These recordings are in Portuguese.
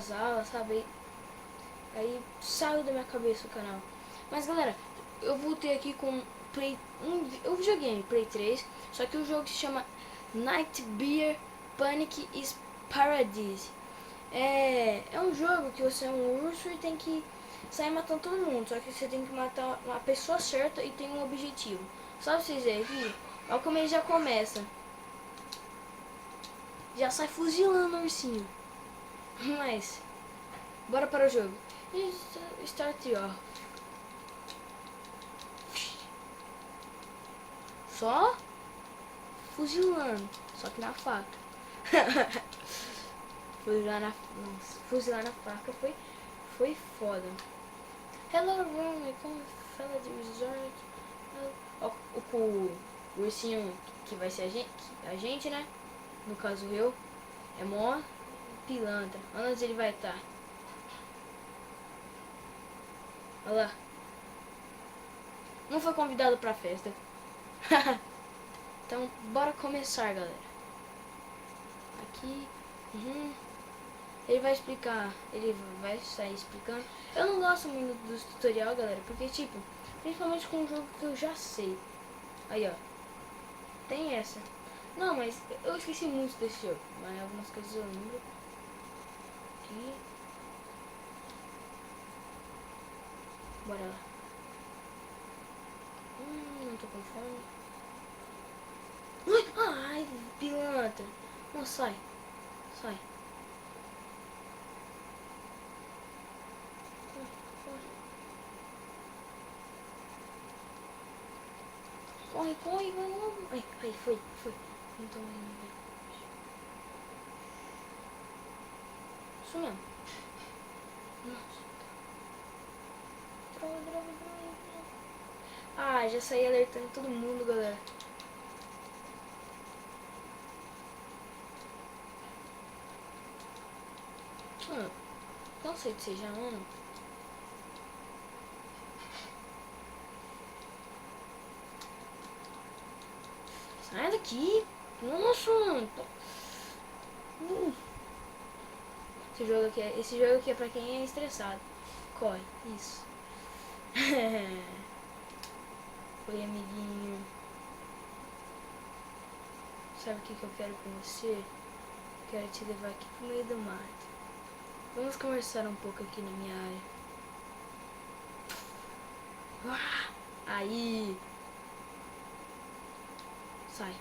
das aulas, sabe? Aí saiu da minha cabeça o canal. Mas galera, eu voltei aqui com um videogame, Play 3. Só que o jogo se chama Nightmare Panic is Paradise. É um jogo que você é um urso e tem que sair matando todo mundo. Só que você tem que matar uma pessoa certa e tem um objetivo. Só pra vocês verem aqui, olha como ele já começa. Já sai fuzilando o ursinho. Mas, bora para o jogo. Start ó. Só fuzilando. Só que na faca. Fuzilar na faca foi foda. Hello, Rome, como fala de resort. O ursinho que vai ser a gente, né? No caso eu. É mó pilantra. Onde ele vai estar? Olha lá. Não foi convidado pra festa. Então, bora começar, galera. Aqui. Ele vai explicar. Ele vai sair explicando. Eu não gosto muito dos tutorial, galera. Porque, tipo, principalmente com um jogo que eu já sei. Aí, ó. Tem essa. Não, mas eu esqueci muito desse jogo. Mas algumas coisas eu lembro. Aqui. Bora lá. Não tô com fome. Ai, pilantra. Não, sai. Sai. Corre, corre, vai logo. Ai, foi. Não tô indo. Isso mesmo. Nossa. Droga. Ah, já saí alertando todo mundo, galera. Não sei se vocês já amam. Sai daqui. Nossa, mano. Esse jogo aqui é pra quem é estressado. Corre, isso. Oi, amiguinho. Sabe o que eu quero com você? Quero te levar aqui pro meio do mato. Vamos conversar um pouco aqui na minha área. Aí. Sai.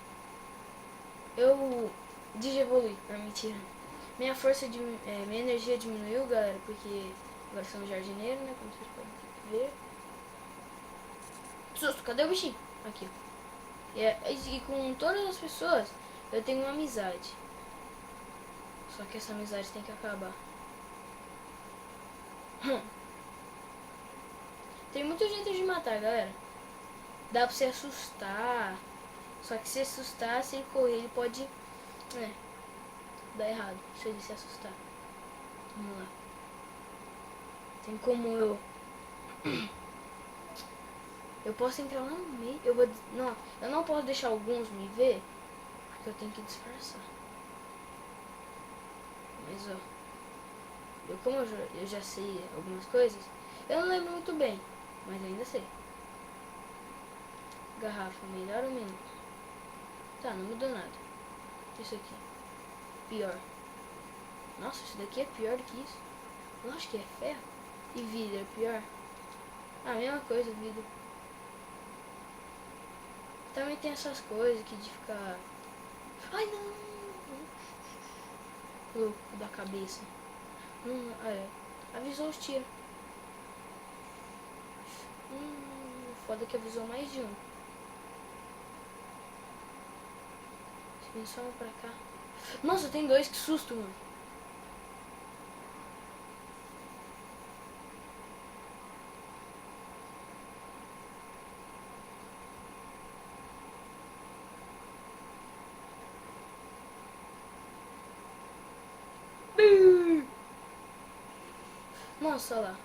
Eu digievolui. Mentira. Minha minha energia diminuiu, galera, porque agora sou um jardineiro, né? Como vocês podem ver. Susto, cadê o bichinho? Aqui, ó. E com todas as pessoas eu tenho uma amizade. Só que essa amizade tem que acabar. Tem muita gente de matar, galera. Dá pra você assustar. Só que se assustar, se ele correr, ele pode dar errado. Se ele se assustar. Vamos lá. Tem como eu posso entrar lá no meio. Eu não posso deixar alguns me ver, porque eu tenho que disfarçar. Mas ó, como eu já sei algumas coisas, eu não lembro muito bem, mas ainda sei. Garrafa, melhor ou menos? Tá, não mudou nada. Isso aqui, pior. Nossa, isso daqui é pior do que isso. Eu acho que é ferro. E vidro é pior. A mesma coisa, vidro. Também tem essas coisas que de ficar... Ai, não! Louco da cabeça. Avisou os tiros. Foda que avisou mais de um. Vem só um pra cá. Nossa, tem dois, que susto, mano. Nossa, olha lá.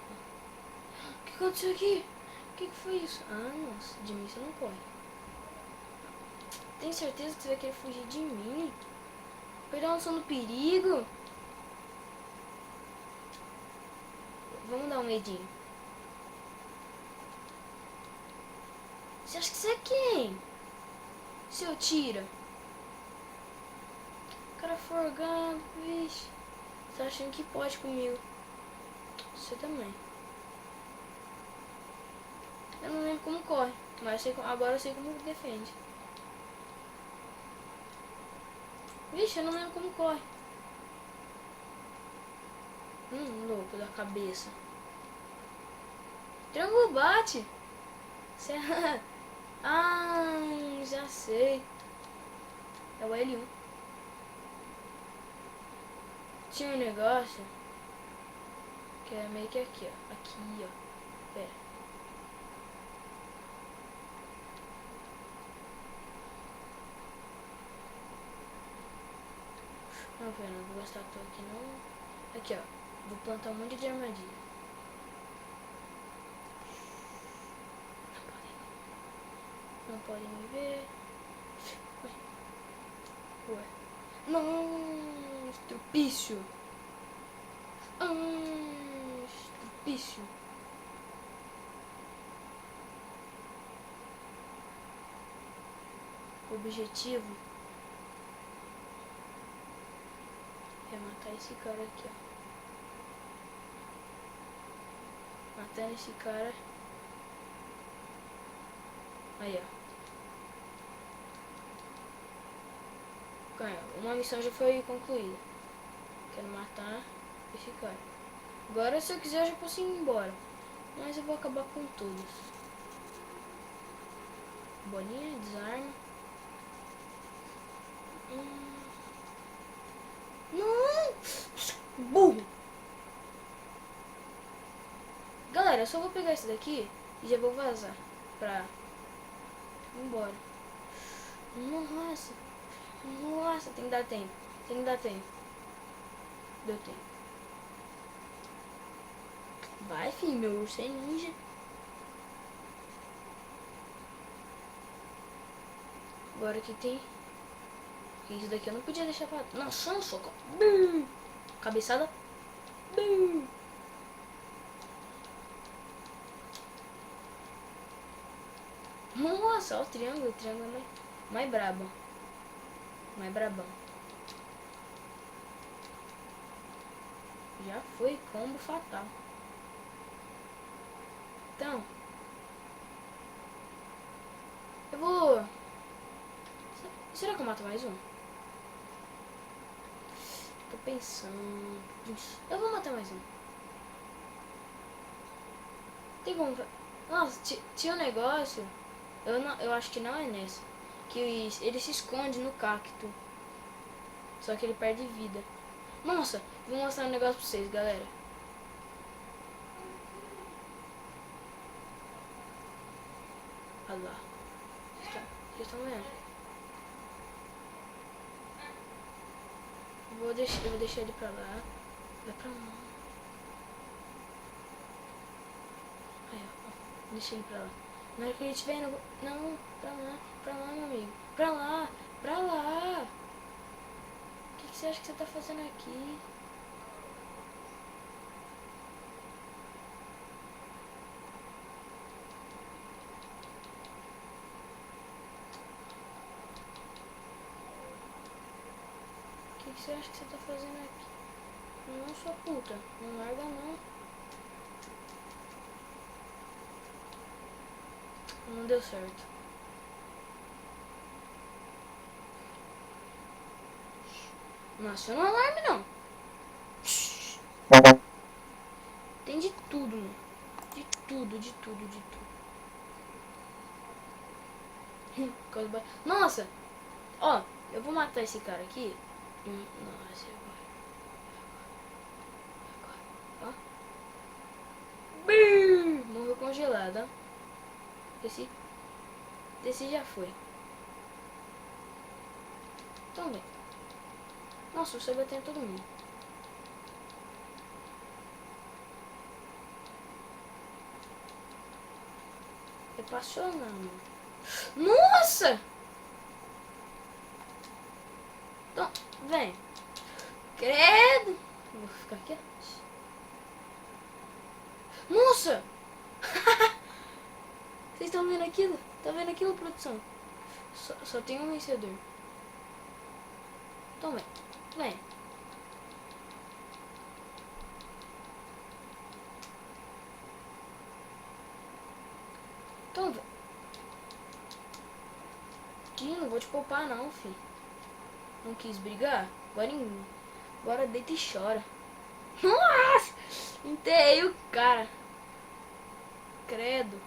O que aconteceu aqui? O que foi isso? Ah, nossa, de mim você não corre. Tem certeza que você vai querer fugir de mim? Foi dar uma noção do perigo? Vamos dar um medinho. Você acha que você é quem? Seu tira. O cara forgado, vixe. Você tá achando que pode comigo? Você também. Eu não lembro como corre, mas agora eu sei como defende. Vixe, eu não lembro como corre. Louco da cabeça. Triângulo bate. Cê... Ah, já sei. É o L1. Tinha um negócio que é meio que aqui, ó. Aqui, ó. Pera. Não, pera, não vou gastar tudo aqui não. Aqui, ó. Vou plantar um monte de armadilha. Não podem me ver. Ué. Não, estrupício. Estrupício. O objetivo é matar esse cara aqui, ó. Matando esse cara. Aí, ó. Ganhou. Uma missão já foi concluída. Quero matar esse cara. Agora, se eu quiser, eu já posso ir embora. Mas eu vou acabar com todos. Bolinha, desarme. Não! Burro! Galera, eu só vou pegar esse daqui e já vou vazar pra ir embora. Nossa! Nossa, tem que dar tempo. Tem que dar tempo. Deu tempo. Vai, filho, meu urso é ninja. Agora que tem. Isso daqui eu não podia deixar pra... Nossa, um soco. Cabeçada. Nossa, olha o triângulo. O triângulo é mais brabo. Mais brabão. Já foi combo fatal. Então, eu vou... Será que eu mato mais um? Tô pensando... Eu vou matar mais um. Tem como... Nossa, tinha um negócio... Eu acho que não é nessa. Que ele se esconde no cacto. Só que ele perde vida. Nossa, vou mostrar um negócio pra vocês, galera. Olha lá. Vocês estão vendo? Eu vou deixar ele pra lá. Vai pra lá. Aí, ó. Deixa ele pra lá. Na hora que ele estiver indo... Não, pra lá, meu amigo. Pra lá. O que você acha que você tá fazendo aqui? O que você acha que você tá fazendo aqui? Não, sua puta. Não larga, não. Não deu certo. Não aciona o alarme, não. Tem de tudo, mano. De tudo. Nossa! Ó, eu vou matar esse cara aqui. Nossa, agora. Ó. Morreu congelada. Esse já foi. Então vem. Nossa, você bateu em todo mundo. É apaixonando. Nossa! Então, vem. Credo. Vou ficar aqui. Nossa! Vocês estão vendo aquilo? Tá vendo aquilo, produção? Só tem um vencedor. Então vem. Vem. Então vem. Aqui, não vou te poupar não, filho. Não quis brigar? Agora deita e chora. Nossa! Enterrei o cara. Credo.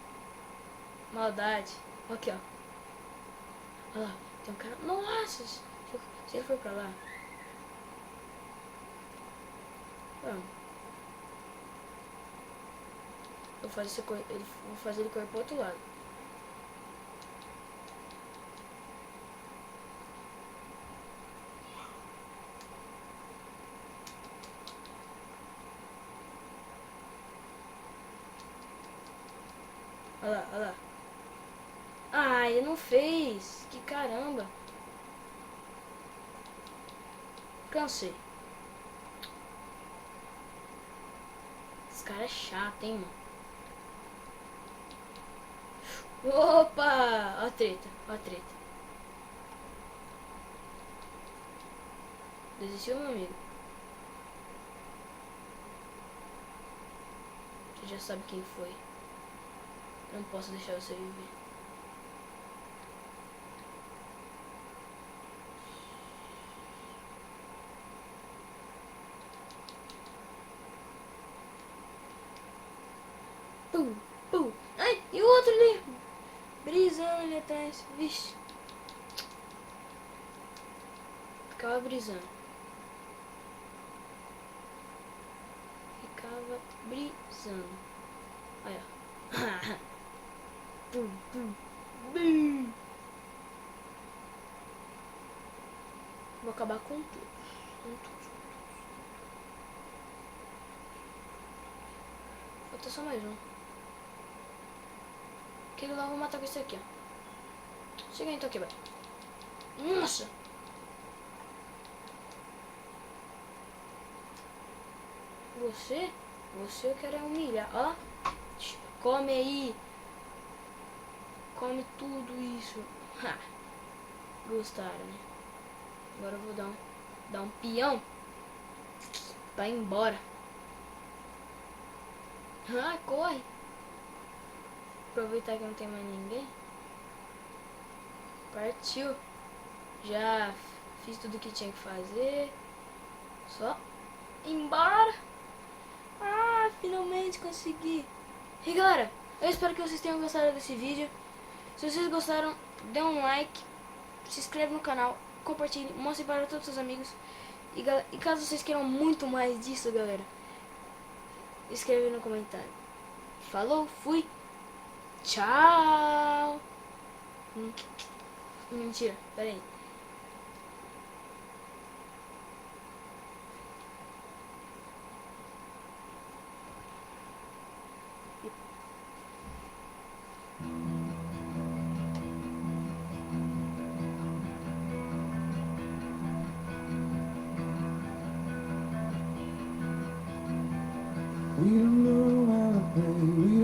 Maldade. Aqui, ó. Olha lá. Tem um cara. Nossa! Se ele foi pra lá. Vamos. Vou fazer ele correr pro outro lado. Olha lá, olha lá. Ah, ele não fez. Que caramba. Cansei. Esse cara é chato, hein, mano. Opa! Ó a treta, ó a treta. Desistiu, meu amigo. Você já sabe quem foi. Não posso deixar você viver. Pum, pum. Ai, e o outro ali? Brisando ali atrás. Vixe. Ficava brisando. Ficava brisando. Olha. Pum, pum. Bum. Vou acabar com tudo. Com tudo. Falta só mais um. Aquele lá eu vou matar com esse aqui, ó. Chega então aqui, vai. Nossa! Você eu quero humilhar. Ó. Come aí. Come tudo isso. Ha. Gostaram, né? Agora eu vou dar um peão pra ir embora. Ah, corre. Aproveitar que não tem mais ninguém. Partiu. Já fiz tudo que tinha que fazer. Só ir embora. Ah, finalmente consegui. E galera, eu espero que vocês tenham gostado desse vídeo. Se vocês gostaram, dê um like, se inscreve no canal, compartilhe, mostre para todos os seus amigos. E caso vocês queiram muito mais disso, galera, escreve no comentário. Falou, fui, tchau. Mentira, pera aí. We don't know how to play.